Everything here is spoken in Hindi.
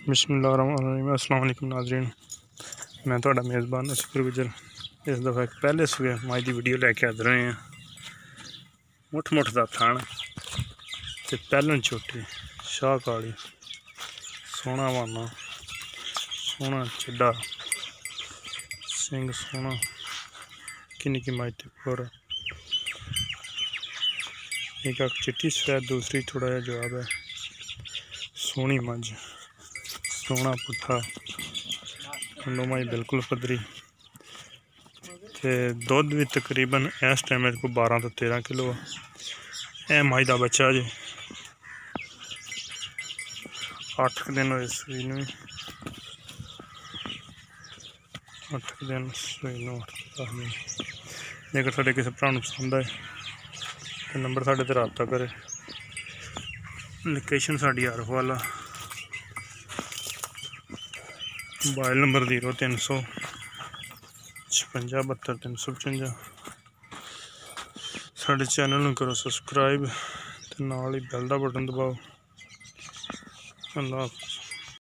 बिस्मिल्लाहिर्रहमानिर्रहीम। अस्सलाम वालेकुम नाज़रीन, मैं थोड़ा मेज़बान शुक्र गुजर इस दफ़ा पहले सूए माई की वीडियो लैके हाज़र होए हैं। मुठ मुठ का थान ते पहलन छोटी शाह काली सोहना वाना सोहना चिड्डा सिंग सोहना निक्की निक्की माई ते पुर एक चिट्टी सफेद दूसरी थोड़ा जहा जवाब है। सोहनी मंझ सोहना पुट्ठा खंडो माई बिल्कुल पदरी ते दुध भी तकरीबन इस टाइम मेरे को 12 तो 13 किलो है। माई का बच्चा जी 8 दिन हुए सूई नूं 8 दिन सूई नूं 10 दिन। जेकर साढ़े किसी भरा पसंद आए तो नंबर साढ़े ते रब्ता करे। लोकेशन साड़ी हरफ वाला, मोबाइल नंबर 0300 56 72 355। साढ़े चैनल में करो सब्सक्राइब ते नाल ही बेल दा बटन दबाओ। अल्लाह हाफ़िज़।